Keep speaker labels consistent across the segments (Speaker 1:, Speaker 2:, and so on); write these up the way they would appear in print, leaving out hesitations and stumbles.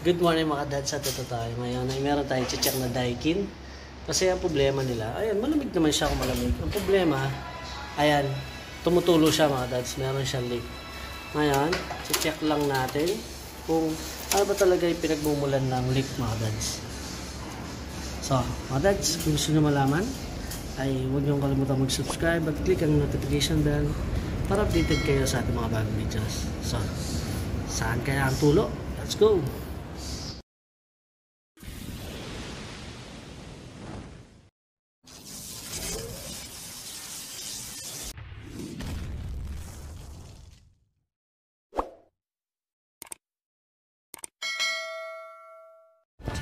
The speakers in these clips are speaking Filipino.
Speaker 1: Good morning mga dads, at ito tayo. Ngayon ay meron tayong check na Daikin. Kasi ang problema nila, ayan, malamig naman siya kung malamig. Ang problema, ayan, tumutulo siya mga dads, meron siyang leak. Ngayon, check lang natin kung ano ba talaga yung pinagmumulan ng leak mga dads. So, mga dads, kung gusto nyo malaman, ay huwag nyo kalimutan mag-subscribe at click ang notification bell para updated kayo sa ating mga bagong videos. So, saan kaya ang tulo? Let's go!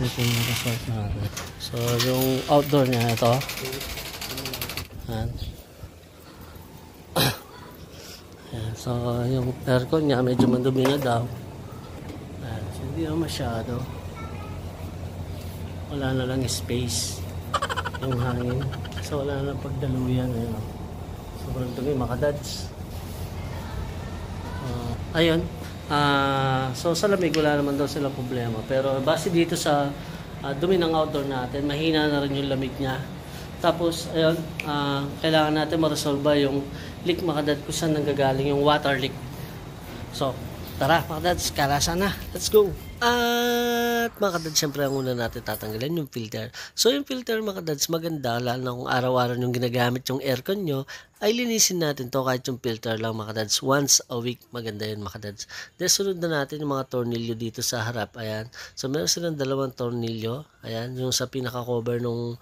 Speaker 1: So, ito yung nakasort natin. So, yung outdoor niya, ito. Ayan. Ayan. So, yung aircon niya, medyo mandumi na daw. Ayan. So, hindi na masyado. Wala na lang space. Yung hangin. So, wala na lang pagdaluyan. Ayan. Sobrang dumi, makadads. Ayun. So sa lamig wala naman daw silang problema, pero base dito sa dumi ng outdoor natin, mahina na rin yung lamig niya. Tapos ayun, kailangan natin ma-resolve yung leak mga dad, kung saan nanggagaling yung water leak. So tara mga dads, kalasan na, let's go. At mga dads, syempre ang una natin tatanggalin yung filter. So yung filter mga dads, maganda lalo na kung araw-araw yung ginagamit yung aircon nyo, ay linisin natin to kahit yung filter lang mga dads. Once a week, maganda yun mga dads. Then sunod na natin yung mga tornilyo dito sa harap. Ayan. So meron silang dalawang tornilyo. Ayan. Yung sa pinaka-cover nung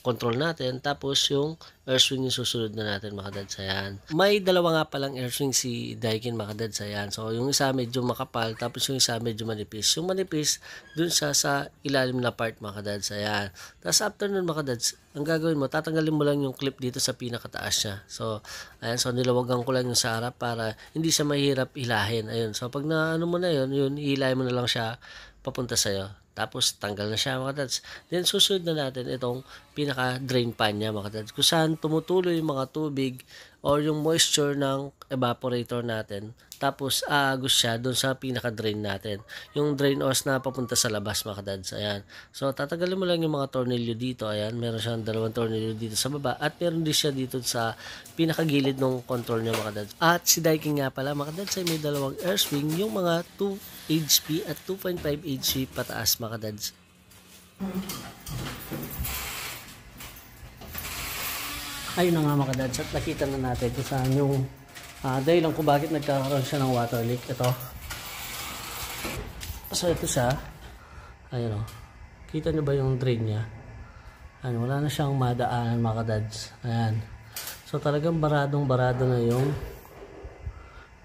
Speaker 1: control natin. Tapos yung air swing yung susunod na natin mga dads. Ayan. May dalawa nga palang air swing si Daikin mga dads. Ayan. So yung isa medyo makapal. Tapos yung isa medyo manipis. Yung manipis, dun siya sa ilalim na part mga dads. Ayan. Tapos after nun mga dads, ang gagawin mo, tatanggalin mo lang yung clip dito sa pinakataas niya. So, ayan, so nilawagan ko lang yung sa harap para hindi siya mahirap hilahin. Ayun, so pag naano mo na yun, hilahin mo na lang siya papunta sa'yo. Tapos, tanggal na siya mga dads. Then, susunod na natin itong pinaka-drain pan niya mga dads. Kung saan tumutuloy yung mga tubig or yung moisture ng evaporator natin. Tapos, aagos siya doon sa pinaka-drain natin. Yung drain hose na papunta sa labas mga dads. Ayan. So, tatagalin mo lang yung mga tornilyo dito. Ayan. Meron siyang dalawang tornilyo dito sa baba. At meron din siya dito sa pinakagilid ng control niya mga dads. At si Daikin nga pala mga dads ay may dalawang air swing. Yung mga 2 HP at 2.5 HP pataas mga dads. Ayun na nga mga dads, at nakita na natin kung saan yung dahil lang kung bakit nagkakaroon siya ng water leak. Ito. So ito siya. Ayun o. Kita nyo ba yung drain niya? Ayan, wala na siyang madaanan mga dads. Ayan. So talagang baradong barado na yung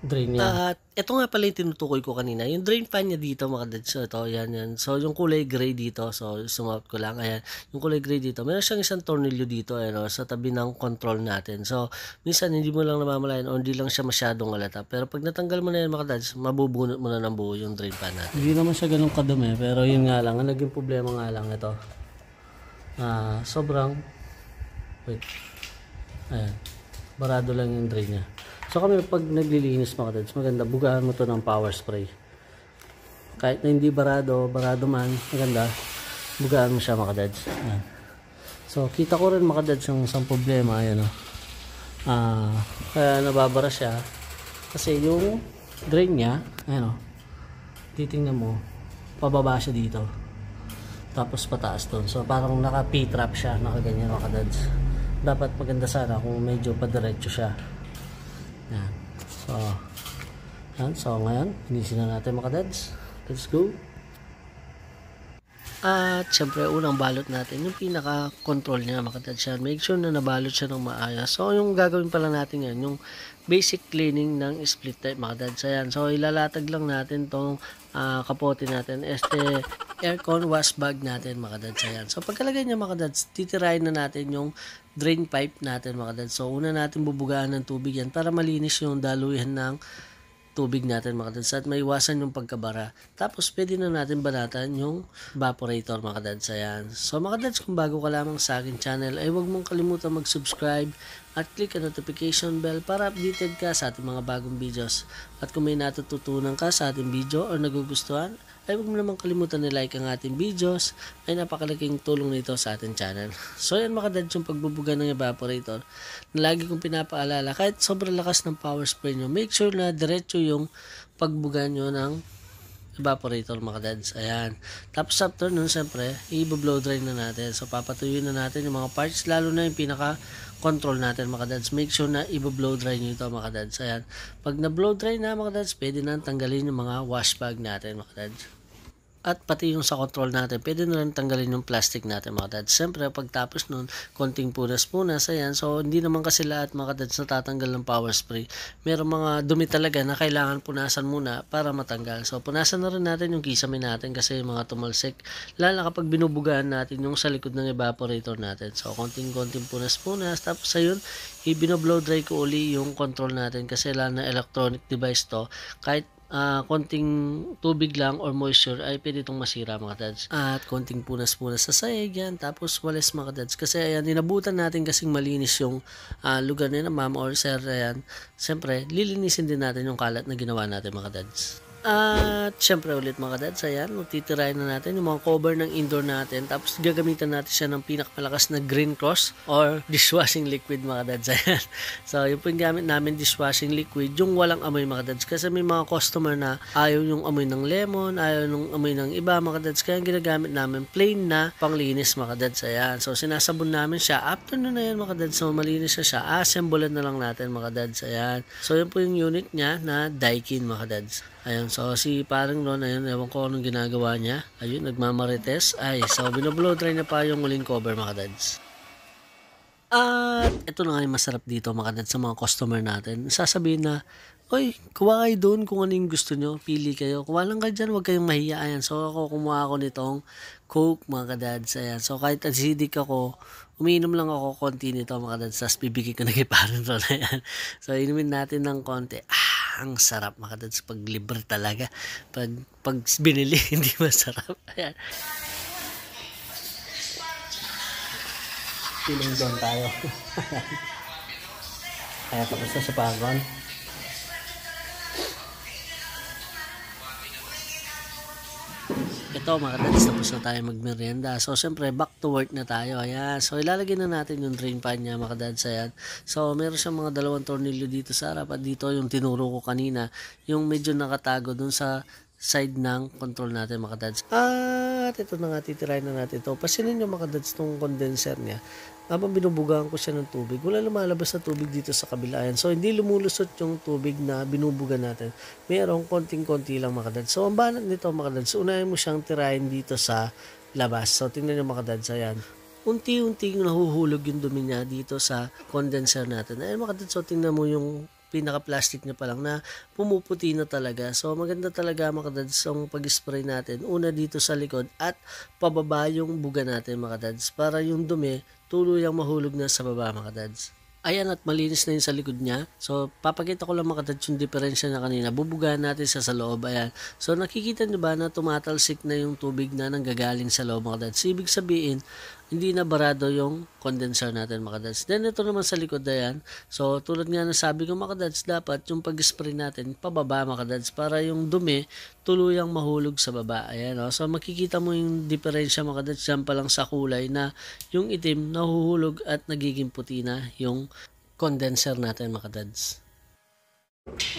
Speaker 1: drain niya. At ito nga pala yung tinutukoy ko kanina. Yung drain pan niya dito mga dads. So ito, yan. So yung kulay gray dito. So sumot ko lang. Ayan. Yung kulay gray dito. Meron siyang isang tornilyo dito. Ayan, sa tabi ng control natin. So minsan hindi mo lang namamalayan o hindi lang siya masyadong halata. Pero pag natanggal mo na yan mga dads, mabubunot mo na ng buo yung drain pan natin. Hindi naman siya ganun kadumi. Pero yun nga lang. Ang naging problema nga lang ito. Sobrang wait. Ayan. Barado lang yung drain niya. So kami pag naglilinis mga dads, maganda bugahan mo to ng power spray. Kahit na hindi barado man, maganda bugahan mo siya mga dads. Ayan. So kita ko rin mga dads yung isang problema, ayan o. Kaya nababara siya kasi yung drain niya, ayan o. Titingnan mo, pababa siya dito. Tapos pataas doon. So parang naka P-trap siya, nakaganyan mga dads. Dapat maganda sana kung medyo padiretso siya. Yan. So ngayon, inisin na natin mga dads. Let's go. At syempre, unang balot natin, yung pinaka-control niya mga dads yan. Make sure na nabalot siya ng maayos. So yung gagawin pala natin yan, yung basic cleaning ng split type mga dads. Ayan. So ilalatag lang natin tong kapote natin. Aircon wash bag natin mga dads. Ayan. So pagkalagay niya mga dads, titirahin na natin yung drain pipe natin mga dads. So una natin bubugaan ng tubig yan para malinis yung daluyan ng tubig natin mga dads at maiwasan yung pagkabara. Tapos pwede na natin banatan yung evaporator mga dads. Ayan. So mga dads, kung bago ka lamang sa akin channel ay huwag mong kalimutan mag-subscribe, at click ang notification bell para updated ka sa ating mga bagong videos. At kung may natututunan ka sa ating video o nagugustuhan, ay huwag mo naman kalimutan na like ang ating videos, ay napakalaking tulong nito sa ating channel. So yan mga dads, yung pagbubuga ng evaporator na lagi kong pinapaalala, kahit sobrang lakas ng power spray nyo, make sure na diretso yung pagbuga nyo ng evaporator mga dads. Ayan. Tapos after nun, siyempre, i-blow dry na natin. So papatuyuin na natin yung mga parts, lalo na yung pinaka control natin mga dads. Make sure na i-blow dry nyo ito mga dads. Ayan. Pag na-blow dry na mga dads, pwede na tanggalin yung mga wash bag natin mga dads. At pati yung sa control natin, pwede na rin tanggalin yung plastic natin mga dads. Siyempre, pagtapos nun, konting punas-punas, ayan. So, hindi naman kasi lahat mga dads natatanggal ng power spray. Merong mga dumi talaga na kailangan punasan muna para matanggal. So, punasan na rin natin yung kisame natin kasi yung mga tumalsik. Lalo kapag binubugaan natin yung sa likod ng evaporator natin. So, konting-konting punas-punas. Tapos, ayun, i-blow dry ko uli yung control natin kasi lalo na electronic device to. Kahit konting tubig lang or moisture ay pwede itong masira mga dads. At konting punas-punas sa sahig yan, tapos walis mga dads. Kasi ayan, inabutan natin kasing malinis yung lugar na ma'am or sir. Ayan, siyempre, lilinisin din natin yung kalat na ginawa natin mga dads. At syempre ulit mga dads, ayan, titirahin na natin yung mga cover ng indoor natin. Tapos gagamitan natin siya ng pinakamalakas na green cross or dishwashing liquid mga dads. Ayan. So yung po yung gamit namin dishwashing liquid, yung walang amoy mga dads. Kasi may mga customer na ayaw yung amoy ng lemon, ayaw yung amoy ng iba mga dads. Kaya ginagamit namin plain na panglinis mga dads. Ayan. So sinasabon namin siya. After na yan mga dads, so malinis na siya. Assemblean na lang natin mga dads. Ayan. So yun po yung unit niya na Daikin mga dads. Ayun, so si parang Ron, ayun, ewan ko anong ginagawa niya. Ayun, nagmamarites. Ay, so binoblow dry na pa yung uling cover mga dads. At ito na nga yung masarap dito mga dads sa mga customer natin. Sasabihin na, oy, kuha kayo doon kung ano yung gusto nyo. Pili kayo. Kuha lang kayo dyan, huwag kayong mahiya. Ayan, so ako kumuha ako nitong Coke mga dads. Ayan, so kahit acidic ako, umiinom lang ako konti nito mga dads. Tapos bibigay ko na kay parang Ron. Ayan. So inumin natin ng konti. Ang sarap mga dads pag libre talaga. Pag binili, hindi masarap. Ayan. Feeling doon tayo. Kaya tapos na sa pagod. Ito mga dads, tapos na tayo magmerienda. So syempre back to work na tayo. Ayan. So ilalagay na natin yung drain pan niya mga dads. Ayan. So meron siyang mga dalawang tornilyo dito sa harap. At dito yung tinuro ko kanina. Yung medyo nakatago dun sa side ng control natin mga dads. At ito na nga, titirahin na natin ito. Pasinin nyo mga dads itong condenser niya. Habang binubugaan ko siya ng tubig, wala lumalabas na tubig dito sa kabila. Ayan. So hindi lumulusot yung tubig na binubuga natin. Mayroong konting-konti lang mga dads. So ang banat nito mga dads, unahin mo siyang tirahin dito sa labas. So tingnan nyo mga dads, ayan. Unti-unti nahuhulog yung dumi niya dito sa condenser natin. Ayan mga dads, so tingnan mo yung pinaka-plastic niya pa lang na pumuputi na talaga. So maganda talaga mga dads ang pag-spray natin. Una dito sa likod at pababa yung buga natin mga dads para yung dumi tuluyang mahulog na sa baba mga dads. Ayan, at malinis na yun sa likod niya. So, papakita ko lang mga dads yung diferensya na kanina. Bubugaan natin sa loob. Ayan. So, nakikita nyo ba na tumatalsik na yung tubig na nanggagaling sa loob mga dads? Ibig sabihin, hindi na barado yung condenser natin mga dads. Then, ito naman sa likod na yan. So, tulad nga na sabi ko mga dads, dapat yung pag-spray natin pababa mga dads para yung dumi tuluyang mahulog sa baba. Ayan, o. So, makikita mo yung diferensya mga dads dyan pa lang sa kulay na yung itim nahuhulog at nagiging puti na yung condenser natin mga dads.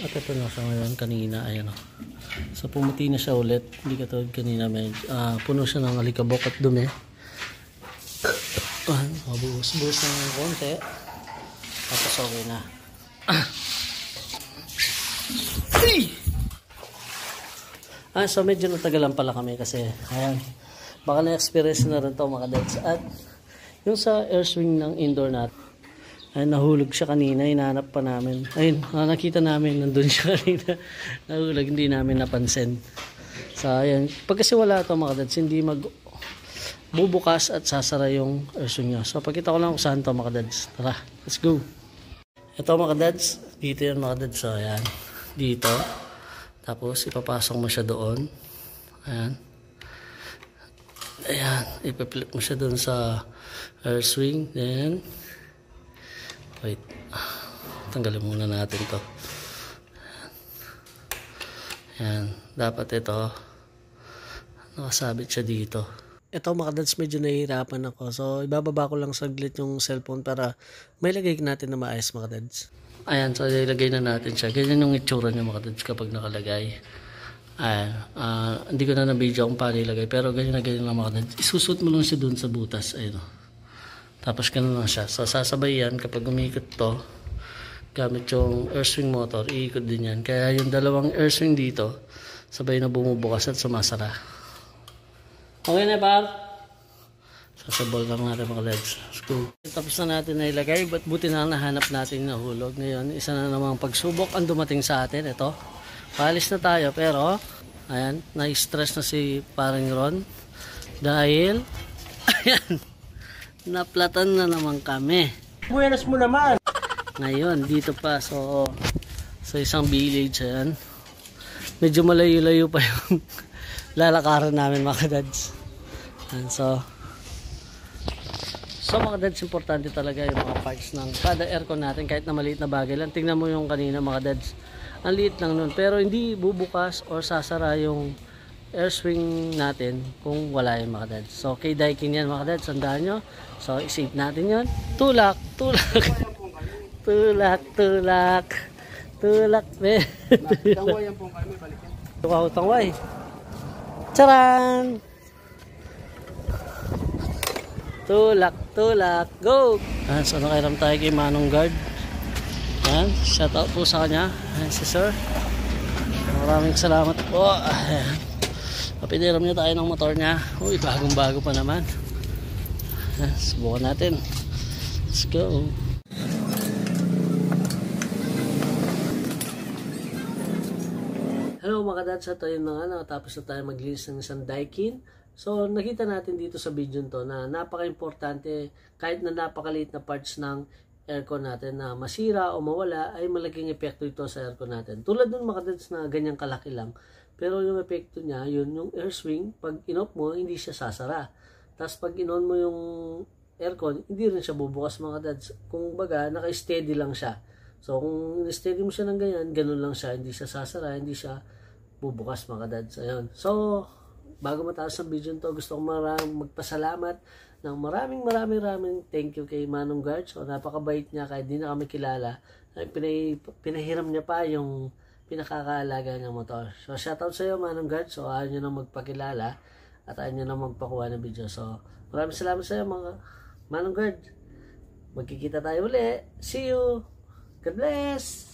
Speaker 1: At ito na siya ngayon kanina. Ayan, o. So, pumuti na siya ulit. Hindi katulad kanina. Puno siya ng alikabok at dumi. Mabuhos-buhos ng konti. Tapos okay na. So medyo natagalan pala kami kasi ayan, baka na-experience na rin ito mga dads. At yung sa air swing ng indoor natin, ay nahulog siya kanina, hinahanap pa namin. Ayun, nakita namin, nandun siya kanina. Nahulog, hindi namin napansin. So ayan, pag kasi wala ito mga dads, hindi bubukas at sasara yung air swing nyo. So pakita ko lang kung saan ito mga dads. Tara, let's go. Ito mga dads, dito yan mga dads. So ayan, dito. Tapos ipapasok mo siya doon. Ayan. Ayan, ipipilip mo siya doon sa air swing. Then Wait. Tanggalin muna natin to. Ayan. Dapat ito nakasabit siya dito. Ito mga dads, medyo nahihirapan ako. So, ibababa ko lang saglit yung cellphone para may lagay natin na maayos mga dads. Ayan, so ilagay na natin siya. Ganyan yung itsura niya mga dads kapag nakalagay. Ayan, hindi ko na na-video kung paano ilagay. Pero ganyan na ganyan lang mga dads. Isusot mo lang siya dun sa butas. Ayun. Tapos ganun lang siya. So, sasabay yan kapag umikot to. Gamit yung air swing motor, iikot din yan. Kaya yung dalawang air swing dito, sabay na bumubukas at sumasara. Okay na ba? Sasabol lang natin mga legs. Tapos na natin na ilagay. Buti na nahanap natin yung nahulog. Ngayon, isa na namang pagsubok ang dumating sa atin. Ito. Paalis na tayo. Pero, ayan, na-stress na si paring Ron. Dahil, ayan, naplatan na naman kami.
Speaker 2: Buenas mo naman!
Speaker 1: Ngayon, dito pa. So, sa isang village, ayan. Medyo malayo-layo pa yung lalakaran namin mga dads. And so mga dads, importante talaga yung mga parts ng kada aircon natin, kahit na maliit na bagay lang. Tingnan mo yung kanina mga dads, ang liit lang nun, pero hindi bubukas or sasara yung air swing natin kung wala yung mga dads. So kay Daikin yan mga dads, tandaan nyo. So isave natin yun. Tulak tulak
Speaker 2: Tangway yan po kami, balikin.
Speaker 1: tangway. Charan! Tulak, go! So nakairam tayo kay Manong Guard. Ayan, shout out po sa kanya. Ayan, si Sir. Maraming salamat po. Ayan. Kapiniram niya tayo ng motor niya. Uy, bagong-bago pa naman. Ayan, subukan natin. Let's go! Hello mga dads, ito yung nakatapos na tayo maglinis ng isang Daikin. So nakita natin dito sa video to na napaka-importante, kahit na napakaliit na parts ng aircon natin na masira o mawala, ay malaking epekto ito sa aircon natin. Tulad nun mga dads na ganyang kalaki lang, pero yung epekto niya, yun yung air swing, pag in-off mo, hindi siya sasara. Tapos pag in-on mo yung aircon, hindi rin siya bubukas mga dads. Kung baga, naka-steady lang siya. So kung steady mo siya ng ganyan, ganun lang siya, hindi siya sasara, hindi siya bubukas mga dads. Ayun. So, bago matapos ang video to, gusto kong magpasalamat ng maraming thank you kay Manong Guard. So, napakabait niya kahit di na kami kilala. Pinahiram niya pa yung pinakakaalaga ng motor. So, shoutout sa iyo Manong Guard. So, ayaw niyo na magpakilala at ayaw niyo na magpakuha ng video. So, maraming salamat sa iyo mga Manong Guard. Magkikita tayo uli. See you! God bless!